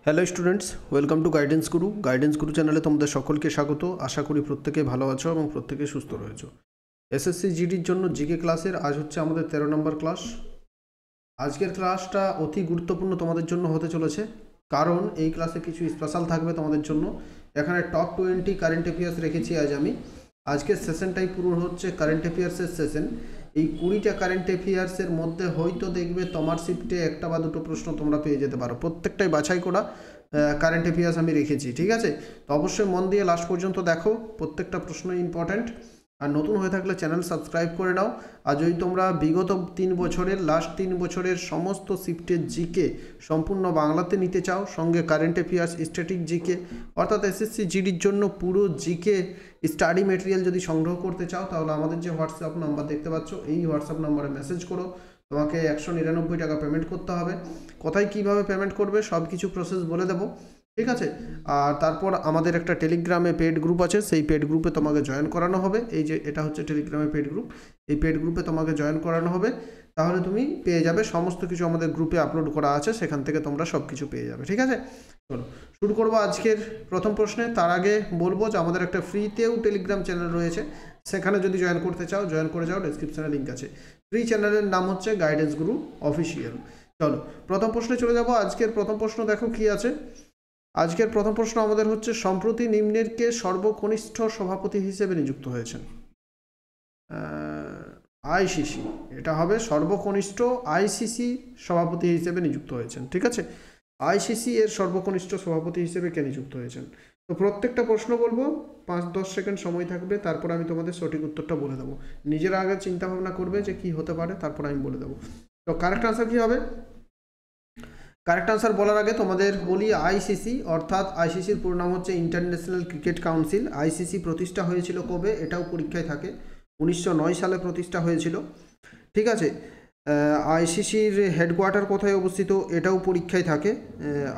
Hello students, welcome to guidance গুরু চ্যানেলে তোমাদের সকলকে স্বাগত। আশা করি প্রত্যেকে ভালো আছো এবং প্রত্যেকে সুস্থ রয়েছো। এসএসসি জিডির জন্য জিকে ক্লাসের আজ হচ্ছে আমাদের 13 নম্বর ক্লাস। আজকের ক্লাসটা অতি গুরুত্বপূর্ণ তোমাদের জন্য হতে চলেছে, কারণ এই ক্লাসে কিছু স্পেশাল থাকবে তোমাদের জন্য। এখানে টপ 20 কারেন্ট অ্যাফেয়ার্স রেখেছি আমি। আজকের সেশনটাই পুরো হচ্ছে কারেন্ট অ্যাফেয়ার্সের সেশন। এই 20টা কারেন্ট অ্যাফেয়ার্সের মধ্যে হয়তো দেখবে তোমার শিফটে একটা বা দুটো প্রশ্ন তোমরা পেয়ে যেতে পারো। প্রত্যেকটাই বাছাই করা কারেন্ট অ্যাফেয়ার্স আমি রেখেছি, ঠিক আছে? তো অবশ্যই মন দিয়ে লাস্ট পর্যন্ত দেখো, প্রত্যেকটা প্রশ্ন ইম্পর্ট্যান্ট। আর নতুন হয়ে থাকলে চ্যানেল সাবস্ক্রাইব করে নাও। আর যদি তোমরা বিগত 3 বছরের লাস্ট 3 বছরের সমস্ত শিফটের জিকে সম্পূর্ণ বাংলাতে নিতে চাও, সঙ্গে কারেন্ট অ্যাফেয়ার্স, স্ট্যাটিক জিকে অর্থাৎ এসএসসি জিডির জন্য পুরো জিকে স্টাডি মেটেরিয়াল যদি সংগ্রহ করতে চাও, তাহলে আমাদের যে হোয়াটসঅ্যাপ নাম্বার দেখতে পাচ্ছ, এই হোয়াটসঅ্যাপ নাম্বারে মেসেজ করো। তোমাকে 199 টাকা পেমেন্ট করতে হবে। কোথায় কিভাবে পেমেন্ট করবে সব কিছু প্রসেস বলে দেবো, ঠিক আছে? আর তারপর আমাদের একটা টেলিগ্রামে পেড গ্রুপ আছে, সেই পেড গ্রুপে তোমাকে জয়েন করানো হবে। এই যে এটা হচ্ছে টেলিগ্রামে পেড গ্রুপ, এই পেড গ্রুপে তোমাকে জয়েন করানো হবে। তাহলে তুমি পেয়ে যাবে সমস্ত কিছু, আমাদের গ্রুপে আপলোড করা আছে, সেখান থেকে তোমরা সব কিছু পেয়ে যাবে, ঠিক আছে? চলো শুরু করবো আজকের প্রথম প্রশ্নে। তার আগে বলবো যে আমাদের একটা ফ্রিতেও টেলিগ্রাম চ্যানেল রয়েছে, সেখানে যদি জয়েন করতে চাও জয়েন করে যাও, ডেসক্রিপশনে লিঙ্ক আছে। ফ্রি চ্যানেলের নাম হচ্ছে গাইডেন্স গুরু অফিসিয়াল। চলো প্রথম প্রশ্নে চলে যাব। আজকের প্রথম প্রশ্ন দেখো কি আছে। আজকের প্রথম প্রশ্ন আমাদের হচ্ছে, সম্প্রতি নিম্নের কে সর্বকনিষ্ঠ সভাপতি হিসেবে নিযুক্ত হয়েছেন? আইসিসি, এটা হবে সর্বকনিষ্ঠ আইসিসি সভাপতি হিসেবে নিযুক্ত হয়েছেন, ঠিক আছে? আইসিসি এর সর্বকনিষ্ঠ সভাপতি হিসেবে কে নিযুক্ত হয়েছেন? তো প্রত্যেকটা প্রশ্ন বলবো, 5-10 সেকেন্ড সময় থাকবে, তারপর আমি তোমাদের সঠিক উত্তরটা বলে দেবো। নিজেরা আগে চিন্তা ভাবনা করবে যে কি হতে পারে, তারপর আমি বলে দেবো। তো কারেক্ট আনসার কি হবে? কারেক্ট আনসার বলার আগে তোমাদের বলি, আইসিসি অর্থাৎ আইসিসির পুরো নাম হচ্ছে ইন্টারন্যাশনাল ক্রিকেট কাউন্সিল। আইসিসি প্রতিষ্ঠা হয়েছিল কবে? এটাও পরীক্ষায় থাকে। 1909 সালে প্রতিষ্ঠা হয়েছিল, ঠিক আছে? আইসিসির হেডকোয়ার্টার কোথায় অবস্থিত? এটাও পরীক্ষায় থাকে।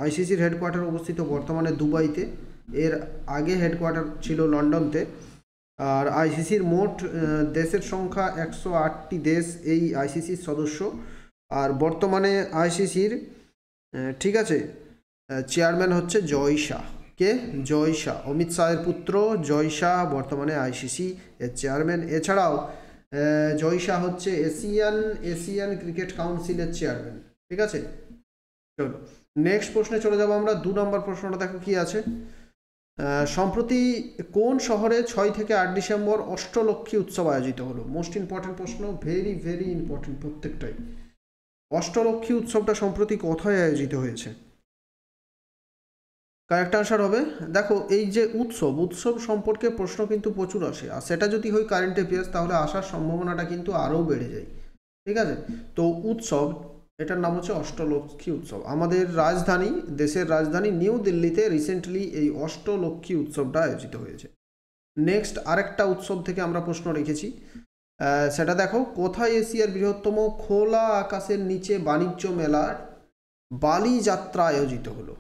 আইসিসির হেডকোয়ার্টার অবস্থিত বর্তমানে দুবাইতে, এর আগে হেডকোয়ার্টার ছিল লন্ডনতে। আর আইসিসির মোট দেশের সংখ্যা 108টি দেশ এই আইসিসির সদস্য। আর বর্তমানে আইসিসির, ঠিক আছে, চেয়ারম্যান হচ্ছে জয় শাহ। কে? জয় শাহ, অমিত শাহের পুত্র জয় শাহ বর্তমানে আইসিসি এর চেয়ারম্যান। এছাড়াও জয় শাহ হচ্ছে এশিয়ান ক্রিকেট কাউন্সিলের চেয়ারম্যান, ঠিক আছে? চলো নেক্সট প্রশ্নে চলে যাব আমরা। 2 নম্বর প্রশ্নটা দেখো কি আছে। সম্প্রতি কোন শহরে 6 থেকে 8 ডিসেম্বর অষ্টলক্ষ্মী উৎসব আয়োজিত হলো? মোস্ট ইম্পর্টেন্ট প্রশ্ন, ভেরি ভেরি ইম্পর্টেন্ট প্রত্যেকটাই। অষ্টলক্ষ্মী উৎসবটা সম্প্রতি কোথায় আয়োজিত হয়েছে? কারেক্ট আনসার হবে, দেখো এই যে উৎসব সম্পর্কে প্রশ্ন কিন্তু প্রচুর আসে, আর সেটা যদি হয় কারেন্ট অ্যাফেয়ার্স, তাহলে আসার সম্ভাবনাটা কিন্তু আরও বেড়ে যায়, ঠিক আছে? তো উৎসব, এটার নাম হচ্ছে অষ্টলক্ষ্মী উৎসব। আমাদের রাজধানী, দেশের রাজধানী নিউ দিল্লিতে রিসেন্টলি এই অষ্টলক্ষ্মী উৎসবটা আয়োজিত হয়েছে। নেক্সট আরেকটা উৎসব থেকে আমরা প্রশ্ন রেখেছি, সেটা দেখো, কোথায় এশিয়ার বৃহত্তম খোলা আকাশের নিচে বাণিজ্য মেলার বালি যাত্রা আয়োজিত হলো?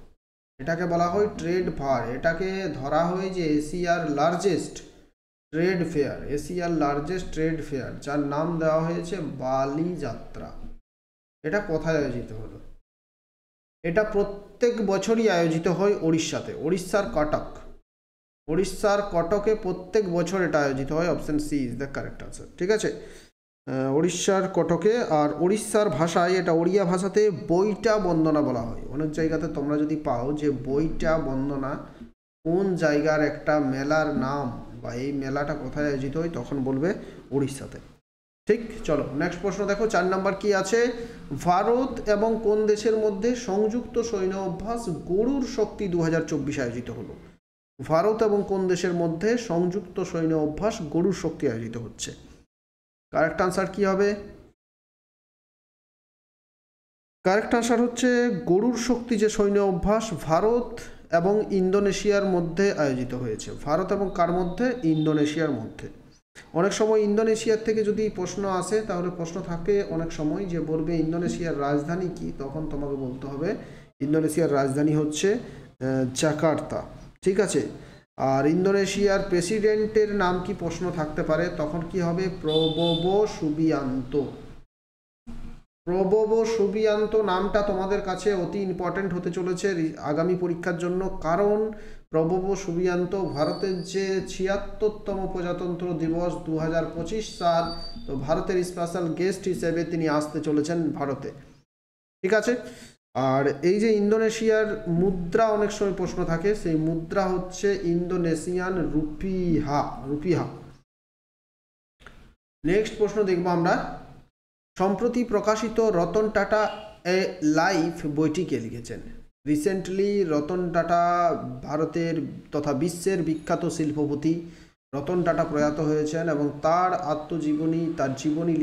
এটাকে বলা হয় ট্রেড ফায়ার। এটাকে ধরা হয় যে এশিয়ার লার্জেস্ট ট্রেড ফেয়ার, যার নাম দেওয়া হয়েছে বালি যাত্রা। এটা কোথায় আয়োজিত হলো? এটা প্রত্যেক বছরই আয়োজিত হয় ওড়িশাতে, উড়িষ্যার কটকে প্রত্যেক বছর এটা আয়োজিত হয়। Option C is the correct answer, ঠিক আছে? উড়িষ্যার কটকে। আর উড়িষ্যার ভাষায়, এটা ওড়িয়া ভাষাতে বৈটা বন্দনা বলা হয়। অনেক জায়গাতে তোমরা যদি পাও যে বৈটা বন্দনা কোন জায়গার একটা মেলার নাম, বা এই মেলাটা কোথায় আয়োজিত হয়, তখন বলবে উড়িষ্যাতে, ঠিক? চলো নেক্সট প্রশ্ন দেখো, 4 নম্বর কি আছে। ভারত এবং কোন দেশের মধ্যে সংযুক্ত সৈন্য অভ্যাস গরুর শক্তি 2024 আয়োজিত হলো? ভারত এবং কোন দেশের মধ্যে সংযুক্ত সৈন্য অভ্যাস গরুর শক্তি আয়োজিত হচ্ছে? কারেক্ট আনসার কি হবে? কারেক্ট আনসার হচ্ছে গরুর শক্তি যে সৈন্য অভ্যাস, ভারত এবং ইন্দোনেশিয়ার মধ্যে আয়োজিত হয়েছে। ভারত এবং কার মধ্যে? ইন্দোনেশিয়ার মধ্যে। অনেক সময় ইন্দোনেশিয়ার থেকে যদি প্রশ্ন আসে, তাহলে প্রশ্ন থাকে অনেক সময় যে বলবে ইন্দোনেশিয়ার রাজধানী কি, তখন তোমাকে বলতে হবে ইন্দোনেশিয়ার রাজধানী হচ্ছে জাকার্তা, ঠিক আছে? আর ইন্দোনেশিয়ার প্রেসিডেন্টের নাম কি প্রশ্ন থাকতে পারে, তখন কি হবে? প্রবোবো সুবিয়ান্তো, প্রবব সুবিয়ান্ত নামটা তোমাদের কাছে অতি ইম্পর্টেন্ট হতে চলেছে আগামী পরীক্ষার জন্য, কারণ প্রবব সুবিয়ান্ত ভারতের যে ৭৬তম প্রজাতন্ত্র দিবস ২০২৫ সাল, তো ভারতের স্পেশাল গেস্ট হিসেবে তিনি আসতে চলেছেন ভারতে। ঠিক আছে। আর এই যে ইন্দোনেশিয়ার মুদ্রা অনেক সময় প্রশ্ন থাকে, সেই মুদ্রা হচ্ছে ইন্দোনেশিয়ান রুপিহা। নেক্সট প্রশ্ন দেখব আমরা। সম্প্রতি প্রকাশিত রতন টাটা এ লাইফ বইটি কে লিখেছেন? রিসেন্টলি রতন টাটা ভারতের তথা বিশ্বের বিখ্যাত শিল্পপতি রতন টাটা প্রয়াত হয়েছেন এবং তার আত্মজীবনী, তার জীবনী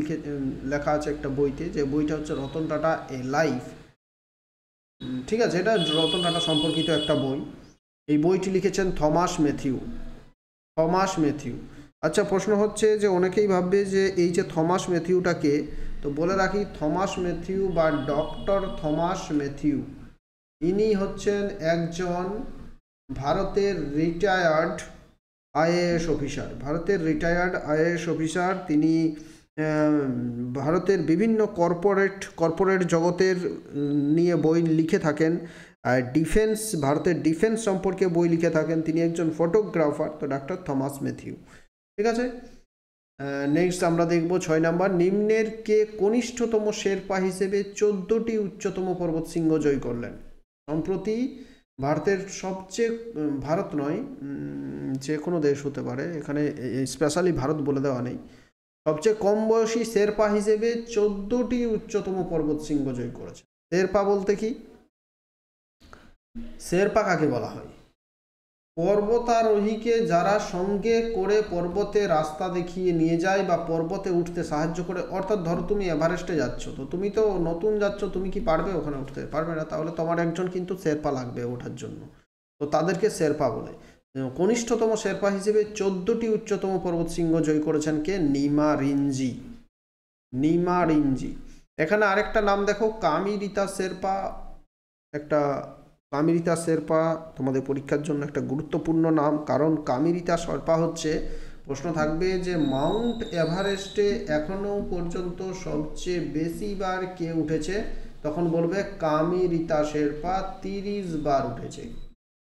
লেখা আছে একটা বইতে, যে বইটা হচ্ছে রতন টাটা এ লাইফ। ঠিক আছে, এটা রতন টাটা সম্পর্কিত একটা বই। এই বইটি লিখেছেন থমাস ম্যাথিউ। আচ্ছা, প্রশ্ন হচ্ছে যে অনেকেই ভাববে যে এই যে থমাস ম্যাথিউটাকে, তো বলে রাখি থমাস ম্যাথিউ বা ডক্টর থমাস ম্যাথিউ ইনি হচ্ছেন একজন ভারতের রিটায়ার্ড আইএএস অফিসার। তিনি ভারতের বিভিন্ন কর্পোরেট জগতের নিয়ে বই লিখে থাকেন, ভারতের ডিফেন্স সম্পর্কে বই লিখে থাকেন। তিনি একজন ফটোগ্রাফার, তো ডক্টর থমাস ম্যাথিউ। ঠিক আছে। নেক্সট আমরা দেখব ৬ নাম্বার। নিম্নের কে কনিষ্ঠতম শেরপা হিসেবে ১৪টি উচ্চতম পর্বতশৃঙ্গ জয় করলেন? সম্প্রতি ভারতের সবচেয়ে, ভারত নয়, যে কোনো দেশ হতে পারে, এখানে স্পেশালি ভারত বলে দেওয়া নেই, সবচেয়ে কম বয়সী শেরপা হিসেবে ১৪টি উচ্চতম পর্বতশৃঙ্গ জয় করেছে। শেরপা বলতে কি? শেরপা কাকে বলা হয়? পর্বতারোহীকে যারা সঙ্গে করে পর্বতে রাস্তা দেখিয়ে নিয়ে যায় বা পর্বতে উঠতে সাহায্য করে। অর্থাৎ ধরো তুমি এভারেস্টে যাচ্ছ, তো তুমি তো নতুন যাচ্ছ, তুমি কি পারবে ওখানে উঠতে? পারবে না, তাহলে তোমার একজন কিন্তু শেরপা লাগবে ওঠার জন্য, তো তাদেরকে শেরপা বলে। কনিষ্ঠতম শেরপা হিসেবে 14টি উচ্চতম পর্বতশৃঙ্গ জয় করেছেন কে? নিমা এখানে আরেকটা নাম দেখো, কামিরিতা শেরপা তোমাদের পরীক্ষার জন্য একটা গুরুত্বপূর্ণ নাম, কারণ কামিরিতা শেরপা হচ্ছে, প্রশ্ন থাকবে যে মাউন্ট এভারেস্টে এখনো পর্যন্ত সবচেয়ে বেশি বার কে উঠেছে, তখন বলবে কামিরিতা শেরপা 30 বার উঠেছে।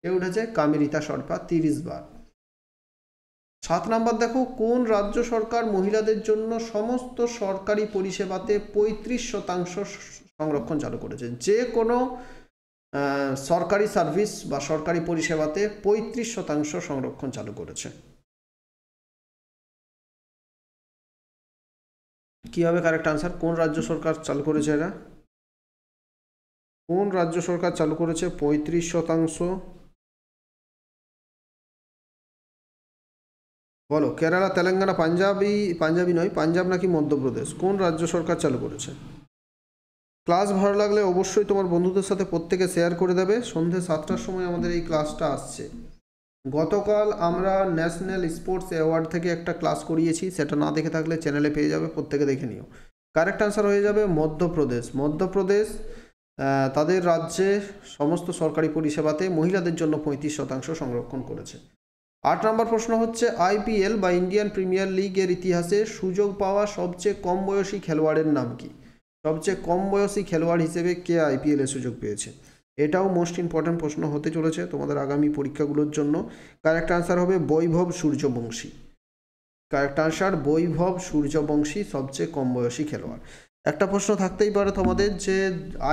কে উঠেছে? কামিরিতা শেরপা 30 বার। 7 নাম্বার দেখো, কোন রাজ্য সরকার মহিলাদের জন্য সমস্ত সরকারি পরিষেবাতে 35% সংরক্ষণ চালু করেছে? যে কোনো সরকারি সার্ভিস বা সরকারি পরিষেবাতে 35% সংরক্ষণ চালু করেছে। কি হবে কারেক্ট আনসার? কোন রাজ্য সরকার চালু করেছে এটা? কোন রাজ্য সরকার চালু করেছে 35%? বলো, কেরালা, তেলেঙ্গানা, পাঞ্জাবি নয়, পাঞ্জাব নাকি মধ্যপ্রদেশ? কোন রাজ্য সরকার চালু করেছে? ক্লাস ভালো লাগলে অবশ্যই তোমার বন্ধুদের সাথে প্রত্যেকে শেয়ার করে দেবে। সন্ধ্যে 7টার সময় আমাদের এই ক্লাসটা আসছে। গতকাল আমরা ন্যাশনাল স্পোর্টস অ্যাওয়ার্ড থেকে একটা ক্লাস করিয়েছি, সেটা না দেখে থাকলে চ্যানেলে পেয়ে যাবে, প্রত্যেকে দেখে নিও। কারেক্ট আনসার হয়ে যাবে মধ্যপ্রদেশ। তাদের রাজ্যে সমস্ত সরকারি পরিষেবাতে মহিলাদের জন্য 35% সংরক্ষণ করেছে। 8 নম্বর প্রশ্ন হচ্ছে, আইপিএল বা ইন্ডিয়ান প্রিমিয়ার লিগের ইতিহাসে সুযোগ পাওয়া সবচেয়ে কম বয়সী খেলোয়াড়ের নাম কি? সবচেয়ে কম বয়সী খেলোয়াড় হিসেবে কে আইপিএলে সুযোগ পেয়েছে? এটাও মোস্ট ইম্পর্ট্যান্ট প্রশ্ন হতে চলেছে তোমাদের আগামী পরীক্ষাগুলোর জন্য। কারেক্ট আনসার হবে বৈভব সূর্যবংশী সবচেয়ে কম বয়সী খেলোয়াড়। একটা প্রশ্ন থাকতেই পারে তোমাদের যে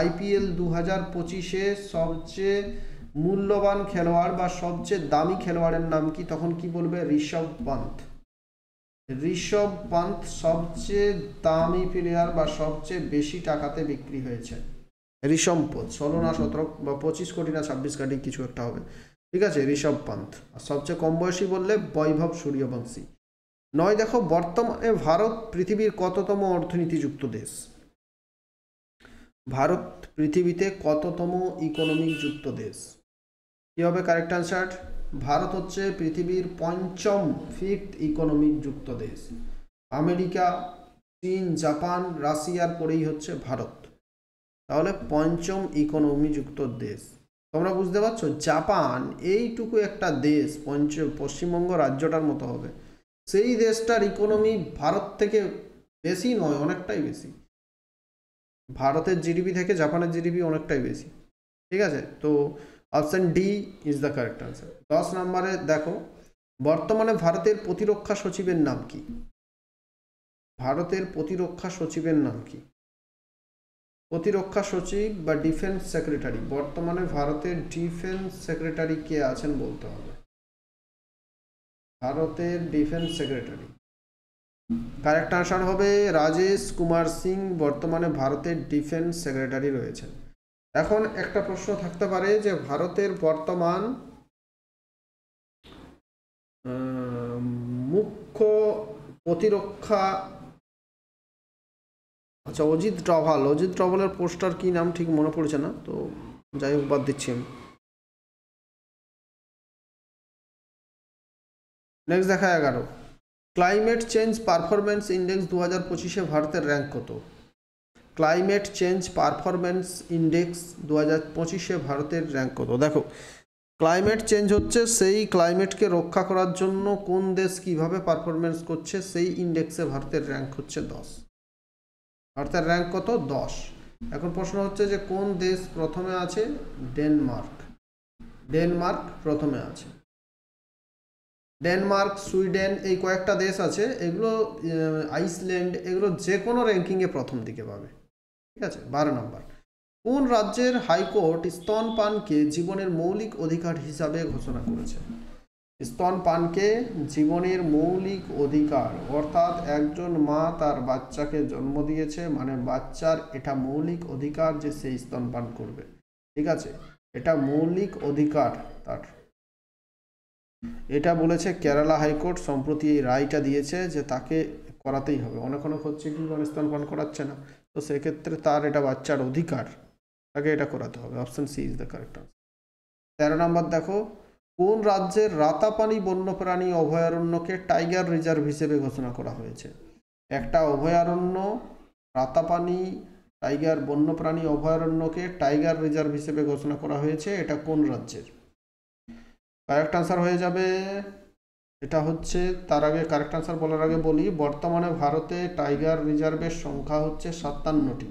আইপিএল 2025-এ সবচেয়ে মূল্যবান খেলোয়াড় বা সবচেয়ে দামি খেলোয়াড়ের নাম কি? তখন কি বলবে? ঋষভ পান্ত সবচেয়ে দামি প্লেয়ার বা সবচেয়ে বেশি টাকাতে বিক্রি হয়েছে। ঋষভ পন্থ 16 না 17 বা 25 কোটি না 26 কোটি কিছু একটা হবে। ঠিক আছে, ঋষভ পান্ত। আর সবচেয়ে কম বয়সী বললে বৈভব সূর্যবংশী। 9 দেখো, বর্তমানে ভারত পৃথিবীর কততম অর্থনীতিযুক্ত দেশ? ভারত পৃথিবীতে কততম ইকোনমিক যুক্ত দেশ? কি হবে কারেক্ট আনসার? ভারত হচ্ছে পৃথিবীর 5ম, 5th ইকোনমিক যুক্ত দেশ। আমেরিকা, চীন, জাপান, রাশিয়ার পরেই হচ্ছে ভারত। তাহলে 5ম ইকোনমি যুক্ত দেশ। তোমরা বুঝতে পারছো, জাপান এইটুকু একটা দেশ, পশ্চিমবঙ্গ রাজ্যটার মতো হবে, সেই দেশটার ইকোনমি ভারত থেকে বেশি নয়, অনেকটাই বেশি। ভারতের জিডিপি থেকে জাপানের জিডিপি অনেকটাই বেশি। ঠিক আছে, তো option D is the correct answer. 10 নম্বরে দেখো, বর্তমানে ভারতের প্রতিরক্ষা সচিবের নাম কি? ভারতের প্রতিরক্ষা সচিবের নাম কি? প্রতিরক্ষা সচিব বা ডিফেন্স সেক্রেটারি, বর্তমানে ভারতের ডিফেন্স সেক্রেটারি কে আছেন বলতে হবে। ভারতের ডিফেন্স সেক্রেটারি কারেক্ট আনসার হবে রাজেশ কুমার সিং, বর্তমানে ভারতের ডিফেন্স সেক্রেটারি রয়েছেন। এখন একটা প্রশ্ন থাকতে পারে যে ভারতের বর্তমান মুখ্য প্রতিরক্ষা, আচ্ছা অজিত ডোভাল, অজিত ডোভালের পোস্টার কি নাম ঠিক মনে পড়ছে না, তো যাই হোক বাদ দিচ্ছি আমি। নেক্সট দেখা 11, ক্লাইমেট চেঞ্জ পারফরমেন্স ইন্ডেক্স 2025-এ ভারতের র্যাঙ্ক কত? ক্লাইমেট চেঞ্জ পারফরমেন্স ইন্ডেক্স 2025-এ ভারতের র্যাঙ্ক কত? দেখো, ক্লাইমেট চেঞ্জ হচ্ছে সেই ক্লাইমেটকে রক্ষা করার জন্য কোন দেশ কিভাবে পারফরমেন্স করছে, সেই ইন্ডেক্সে ভারতের র্যাঙ্ক হচ্ছে 10। ভারতের র্যাঙ্ক কত? 10। এখন প্রশ্ন হচ্ছে যে কোন দেশ প্রথমে আছে? ডেনমার্ক। ডেনমার্ক প্রথমে আছে। ডেনমার্ক, সুইডেন, এই কয়েকটা দেশ আছে, এগুলো আইসল্যান্ড, এগুলো যে কোনো র্যাঙ্কিংয়ে প্রথম দিকে পাবে। ঠিক আছে। 12 নম্বর, কোন রাজ্যের হাইকোর্ট স্তনপানকে জীবনের মৌলিক অধিকার হিসাবে ঘোষণা করেছে? স্তনপানকে জীবনের মৌলিক অধিকার, অর্থাৎ একজন মা তার বাচ্চাকে জন্ম দিয়েছে মানে বাচ্চার এটা মৌলিক অধিকার যে সে স্তনপান করবে। ঠিক আছে, এটা মৌলিক অধিকার তার। এটা বলেছে কেরালা হাইকোর্ট, সম্প্রতি এই রায়টা দিয়েছে যে তাকে করাতেই হবে। অনেক অনেক হচ্ছে কি মানে স্তনপান করাচ্ছে না, তো সেক্ষেত্রে তার এটা বাচ্চার অধিকার, তাকে এটা করাতে হবে। Option C is the correct answer. 13 নম্বর দেখো, কোন রাজ্যের রাতাপানি বন্যপ্রাণী অভয়ারণ্যকে টাইগার রিজার্ভ হিসেবে ঘোষণা করা হয়েছে? একটা অভয়ারণ্য, রাতাপানি টাইগার বন্যপ্রাণী অভয়ারণ্যকে টাইগার রিজার্ভ হিসেবে ঘোষণা করা হয়েছে, এটা কোন রাজ্যের? কারেক্ট আনসার হয়ে যাবে, এটা হচ্ছে, তার আগে কারেক্ট আনসার বলার আগে বলি, বর্তমানে ভারতে টাইগার রিজার্ভের সংখ্যা হচ্ছে 57টি।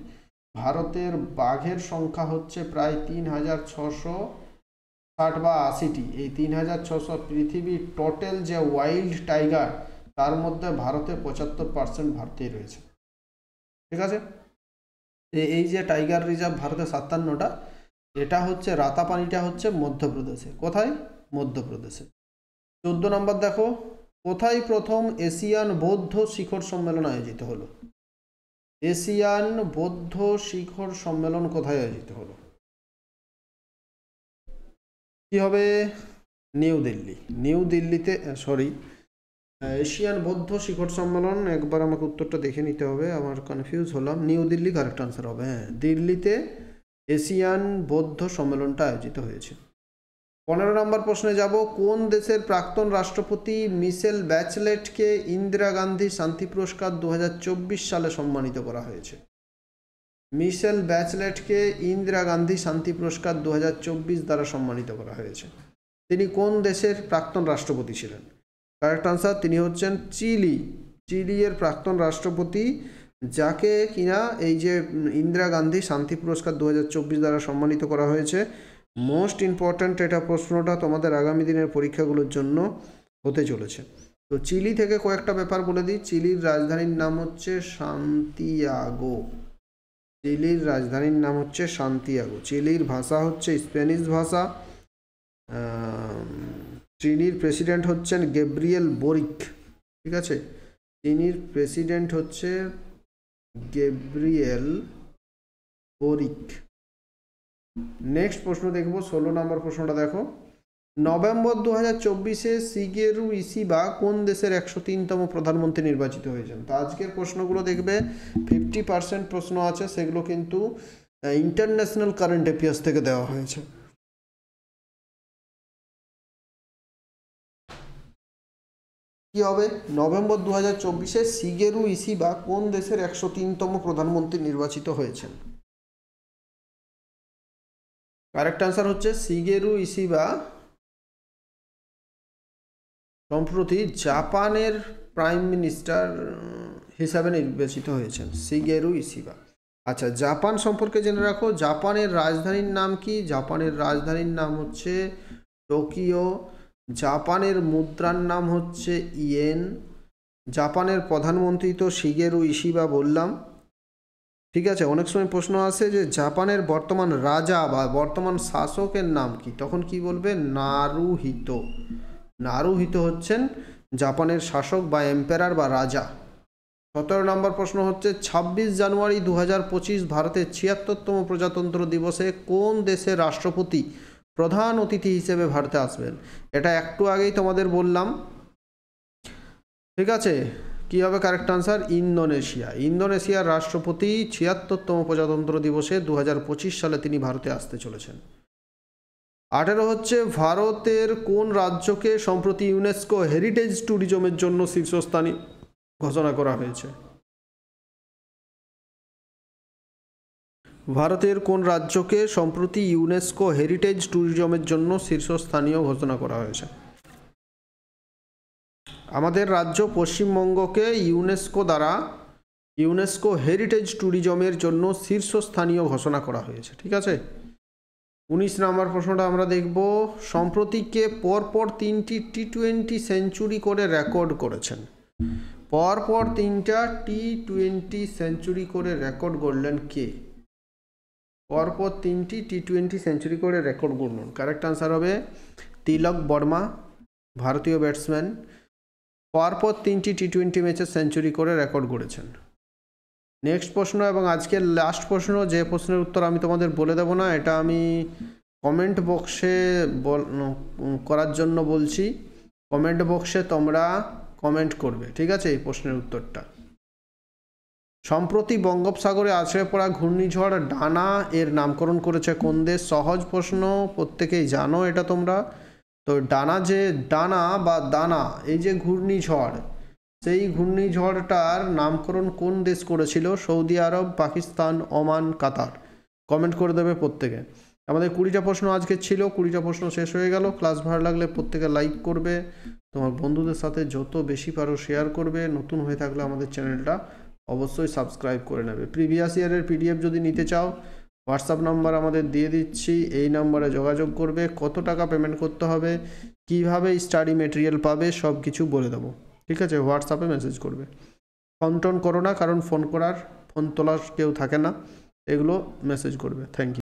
ভারতের বাঘের সংখ্যা হচ্ছে প্রায় 3660 বা 80টি। এই 3600 পৃথিবীর টোটাল যে ওয়াইল্ড টাইগার, তার মধ্যে ভারতে 75% ভারতেই রয়েছে। ঠিক আছে, এই যে টাইগার রিজার্ভ ভারতে 57টা, এটা হচ্ছে রাতাপানিটা হচ্ছে মধ্যপ্রদেশে। কোথায়? মধ্যপ্রদেশে। 14 নম্বর দেখো, কোথায় প্রথম এশিয়ান বৌদ্ধ শিখর সম্মেলন আয়োজিত হলো? এশিয়ান বৌদ্ধ শিখর সম্মেলন কোথায় আয়োজিত হলো? কি হবে? নিউ দিল্লি। নিউ দিল্লিতে, সরি, এশিয়ান বৌদ্ধ শিখর সম্মেলন, একবার আমাকে উত্তরটা দেখে নিতে হবে, আমার কনফিউজ হলাম। নিউ দিল্লি কারেক্ট আনসার হবে। হ্যাঁ, দিল্লিতে এশিয়ান বৌদ্ধ সম্মেলনটা আয়োজিত হয়েছে। 15 নম্বর প্রশ্নে যাব, কোন দেশের প্রাক্তন রাষ্ট্রপতি মিশেল ব্যাচেলেটকে ইন্দিরা গান্ধী শান্তি পুরস্কার 2024 সালে সম্মানিত করা হয়েছে? মিশেল ব্যাচেলেটকে ইন্দিরা গান্ধী শান্তি পুরস্কার 2024 দ্বারা সম্মানিত করা হয়েছে। তিনি কোন দেশের প্রাক্তন রাষ্ট্রপতি ছিলেন? কারেক্ট আনসার, তিনি হচ্ছেন চিলি। চিলি এর প্রাক্তন রাষ্ট্রপতি, যাকে কিনা এই যে ইন্দিরা গান্ধী শান্তি পুরস্কার 2024 দ্বারা সম্মানিত করা হয়েছে। মোস্ট ইম্পর্ট্যান্ট এটা প্রশ্নটা তোমাদের আগামী দিনের পরীক্ষাগুলোর জন্য হতে চলেছে। তো চিলি থেকে কয়েকটা ব্যাপার বলে দিই। চিলির রাজধানীর নাম হচ্ছে সান্তিয়াগো। চিলির রাজধানীর নাম হচ্ছে সান্তিয়াগো। চিলির ভাষা হচ্ছে স্প্যানিশ ভাষা। চিলির প্রেসিডেন্ট হচ্ছেন গ্যাব্রিয়েল বোরিক। ঠিক আছে, চিলির প্রেসিডেন্ট হচ্ছে গ্যাব্রিয়েল বোরিক। নেক্সট প্রশ্ন দেখব, 16 নম্বর প্রশ্নটা দেখো, নভেম্বর 2024-এ শিগেরু ইশিবা কোন দেশের 103তম প্রধানমন্ত্রী নির্বাচিত হয়েছেন? তো আজকের প্রশ্নগুলো দেখবে 50% প্রশ্ন আছে, সেগুলো কিন্তু ইন্টারন্যাশনাল কারেন্ট অ্যাফেয়ার্স থেকে দেওয়া হয়েছে। কি হবে? নভেম্বর 2024-এ শিগেরু ইশিবা কোন দেশের 103তম প্রধানমন্ত্রী নির্বাচিত হয়েছেন? কারেক্ট আনসার হচ্ছে শিগেরু ইশিবা সম্প্রতি জাপানের প্রাইম মিনিস্টার হিসাবে নির্বাচিত হয়েছেন, শিগেরু ইশিবা। আচ্ছা, জাপান সম্পর্কে জেনে রাখো। জাপানের রাজধানীর নাম কি? জাপানের রাজধানীর নাম হচ্ছে টোকিও। জাপানের মুদ্রার নাম হচ্ছে ইয়েন। জাপানের প্রধানমন্ত্রী তো শিগেরু ইশিবা বললাম। ঠিক আছে, অনেক সময় প্রশ্ন আসে যে জাপানের বর্তমান রাজা বা বর্তমান শাসকের নাম কি, তখন কি বলবে? নারুহিতো। নারুহিতো হচ্ছেন জাপানের শাসক বা এম্পারার বা রাজা। 17 নম্বর প্রশ্ন হচ্ছে 26 জানুয়ারি 2025 ভারতের 76তম প্রজাতন্ত্র দিবসে কোন দেশের রাষ্ট্রপতি প্রধান অতিথি হিসেবে ভারতে আসবেন? এটা একটু আগেই তোমাদের বললাম। ঠিক আছে, কি হবে কারেক্ট আনসার? ইন্দোনেশিয়া। ইন্দোনেশিয়ার রাষ্ট্রপতি 76তম প্রজাতন্ত্র দিবসে 2025 সালে তিনি ভারতে আসতে চলেছেন। 18 হচ্ছে ভারতের কোন রাজ্যকে সম্প্রতি ইউনেস্কো হেরিটেজ ট্যুরিজমের জন্য শীর্ষস্থানীয় ঘোষণা করা হয়েছে? ভারতের কোন রাজ্যকে সম্প্রতি ইউনেস্কো হেরিটেজ ট্যুরিজমের জন্য শীর্ষস্থানীয় ঘোষণা করা হয়েছে? আমাদের রাজ্য পশ্চিমবঙ্গকে ইউনেস্কো দ্বারা ইউনেস্কো হেরিটেজ ট্যুরিজমের জন্য শীর্ষস্থানীয় ঘোষণা করা হয়েছে। ঠিক আছে, 19 নম্বর প্রশ্নটা আমরা দেখব। সম্প্রতি কে পরপর 3টি টি20 সেঞ্চুরি করে রেকর্ড করেছেন? পরপর 3টা টি20 সেঞ্চুরি করে রেকর্ড করলেন কে? পরপর 3টি টি20 সেঞ্চুরি করে রেকর্ড করলেন। কারেক্ট আনসার হবে তিলক বর্মা, ভারতীয় ব্যাটসম্যান। পরপর 3টি টি20 ম্যাচে সেঞ্চুরি করে রেকর্ড করেছেন। নেক্সট প্রশ্ন এবং আজকের লাস্ট প্রশ্ন, যে প্রশ্নের উত্তর আমি তোমাদের বলে দেব না, এটা আমি কমেন্ট বক্সে করার জন্য বলছি। কমেন্ট বক্সে তোমরা কমেন্ট করবে। ঠিক আছে, এই প্রশ্নের উত্তরটা। সম্প্রতি বঙ্গোপসাগরে আছড়ে পড়া ঘূর্ণিঝড় ডানা এর নামকরণ করেছে কোন দেশ? সহজ প্রশ্ন, প্রত্যেকেই জানো এটা তোমরা। তো ডানা বা দানা, এই যে ঘূর্ণিঝড়, সেই ঘূর্ণিঝড়টার নামকরণ কোন দেশ করেছিল? সৌদি আরব, পাকিস্তান, ওমান, কাতার। কমেন্ট করে দেবে প্রত্যেকে। আমাদের 20টা প্রশ্ন আজকে ছিল, 20টা প্রশ্ন শেষ হয়ে গেল। ক্লাস ভালো লাগলে প্রত্যেকে লাইক করবে, তোমার বন্ধুদের সাথে যত বেশি পারো শেয়ার করবে। নতুন হয়ে থাকলে আমাদের চ্যানেলটা অবশ্যই সাবস্ক্রাইব করে নেবে। প্রিভিয়াস ইয়ারের পিডিএফ যদি নিতে চাও, হোয়াটসঅ্যাপ নাম্বার আমাদের দিয়ে দিচ্ছি, এই নাম্বারে যোগাযোগ করবে। কত টাকা পেমেন্ট করতে হবে, কিভাবে স্টাডি মেটেরিয়াল পাবে, সব কিছু বলে দেবো। ঠিক আছে, হোয়াটসঅ্যাপে মেসেজ করবে। ফোন টোন করো না, কারণ ফোন তোলার কেউ থাকে না, এগুলো মেসেজ করবে। Thank you.